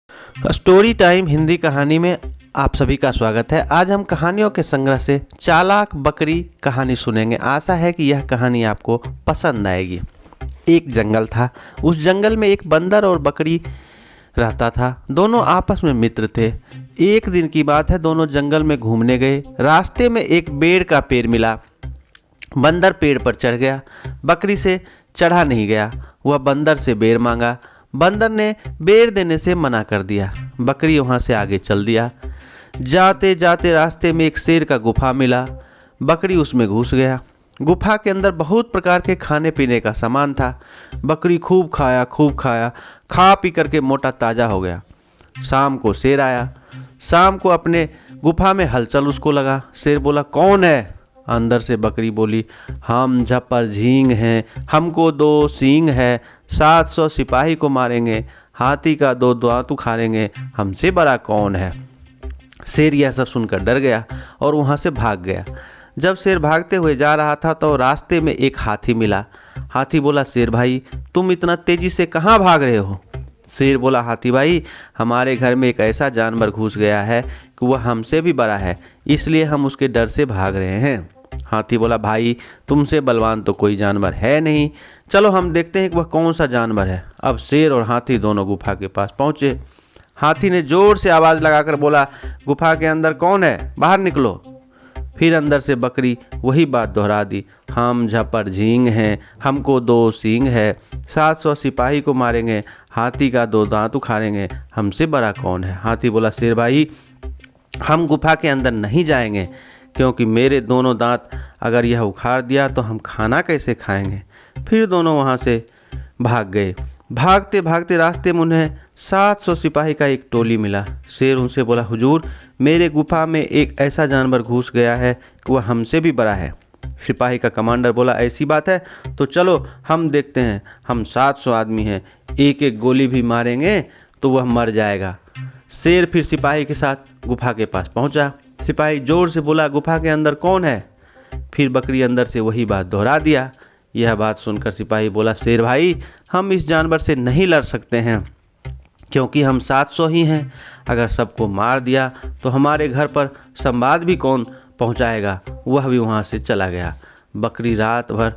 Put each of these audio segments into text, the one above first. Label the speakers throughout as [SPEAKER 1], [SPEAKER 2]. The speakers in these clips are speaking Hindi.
[SPEAKER 1] स्टोरी टाइम हिंदी कहानी में आप सभी का स्वागत है। आज हम कहानियों के संग्रह से चालाक बकरी कहानी सुनेंगे। आशा है कि यह कहानी आपको पसंद आएगी। एक जंगल था। उस जंगल में एक बंदर और बकरी रहता था। दोनों आपस में मित्र थे। एक दिन की बात है, दोनों जंगल में घूमने गए। रास्ते में एक बेर का पेड़ मिला। बंदर पेड़ पर चढ़ गया, बकरी से चढ़ा नहीं गया। वह बंदर से बेर मांगा। बंदर ने बेर देने से मना कर दिया। बकरी वहाँ से आगे चल दिया। जाते जाते रास्ते में एक शेर का गुफा मिला। बकरी उसमें घुस गया। गुफा के अंदर बहुत प्रकार के खाने पीने का सामान था। बकरी खूब खाया, खा पी करके मोटा ताजा हो गया। शाम को शेर आया। शाम को अपने गुफा में हलचल उसको लगा। शेर बोला, कौन है? अंदर से बकरी बोली, हम झप्पर झींग हैं, हमको 2 सींग है, 700 सिपाही को मारेंगे, हाथी का 2 दांत उखाड़ेंगे, हमसे बड़ा कौन है? शेर यह सब सुनकर डर गया और वहाँ से भाग गया। जब शेर भागते हुए जा रहा था तो रास्ते में एक हाथी मिला। हाथी बोला, शेर भाई, तुम इतना तेजी से कहाँ भाग रहे हो? शेर बोला, हाथी भाई, हमारे घर में एक ऐसा जानवर घुस गया है कि वह हमसे भी बड़ा है, इसलिए हम उसके डर से भाग रहे हैं। हाथी बोला, भाई, तुमसे बलवान तो कोई जानवर है नहीं, चलो हम देखते हैं कि वह कौन सा जानवर है। अब शेर और हाथी दोनों गुफा के पास पहुंचे। हाथी ने जोर से आवाज़ लगाकर बोला, गुफा के अंदर कौन है? बाहर निकलो। फिर अंदर से बकरी वही बात दोहरा दी, हम झपर झींग हैं, हमको 2 सींग है, 700 सिपाही को मारेंगे, हाथी का 2 दांत उखाड़ेंगे, हमसे बड़ा कौन है? हाथी बोला, शेर भाई, हम गुफा के अंदर नहीं जाएंगे, क्योंकि मेरे दोनों दांत अगर यह उखाड़ दिया तो हम खाना कैसे खाएंगे? फिर दोनों वहाँ से भाग गए। भागते भागते रास्ते में उन्हें 700 सिपाही का एक टोली मिला। शेर उनसे बोला, हुजूर, मेरे गुफा में एक ऐसा जानवर घुस गया है कि वह हमसे भी बड़ा है। सिपाही का कमांडर बोला, ऐसी बात है तो चलो हम देखते हैं, हम 700 आदमी हैं, एक एक गोली भी मारेंगे तो वह मर जाएगा। शेर फिर सिपाही के साथ गुफा के पास पहुंचा। सिपाही जोर से बोला, गुफा के अंदर कौन है? फिर बकरी अंदर से वही बात दोहरा दिया। यह बात सुनकर सिपाही बोला, शेर भाई, हम इस जानवर से नहीं लड़ सकते हैं, क्योंकि हम 700 ही हैं। अगर सबको मार दिया तो हमारे घर पर संवाद भी कौन पहुंचाएगा? वह भी वहाँ से चला गया। बकरी रात भर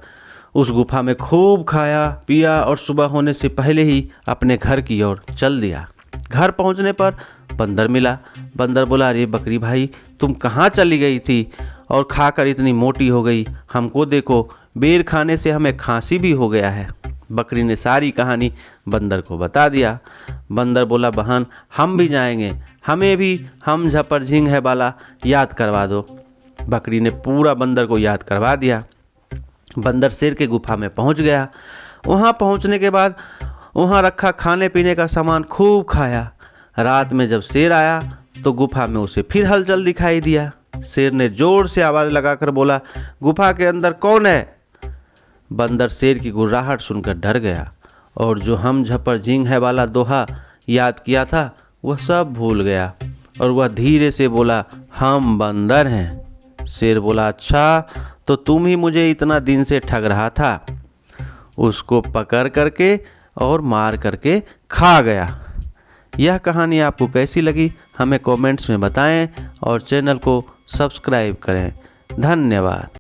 [SPEAKER 1] उस गुफा में खूब खाया पिया और सुबह होने से पहले ही अपने घर की ओर चल दिया। घर पहुँचने पर बंदर मिला। बंदर बोला, अरे बकरी भाई, तुम कहाँ चली गई थी और खाकर इतनी मोटी हो गई? हमको देखो, बेर खाने से हमें खांसी भी हो गया है। बकरी ने सारी कहानी बंदर को बता दिया। बंदर बोला, बहन, हम भी जाएंगे, हमें भी हम झपर झींग है वाला याद करवा दो। बकरी ने पूरा बंदर को याद करवा दिया। बंदर शेर के गुफा में पहुंच गया। वहां पहुंचने के बाद वहां रखा खाने पीने का सामान खूब खाया। रात में जब शेर आया तो गुफा में उसे फिर हलचल दिखाई दिया। शेर ने जोर से आवाज़ लगाकर बोला, गुफा के अंदर कौन है? बंदर शेर की गुर्राहट सुनकर डर गया और जो हम झपर झींग है वाला दोहा याद किया था वह सब भूल गया और वह धीरे से बोला, हम बंदर हैं। शेर बोला, अच्छा, तो तुम ही मुझे इतना दिन से ठग रहा था। उसको पकड़ करके और मार करके खा गया। यह कहानी आपको कैसी लगी हमें कमेंट्स में बताएं और चैनल को सब्सक्राइब करें। धन्यवाद।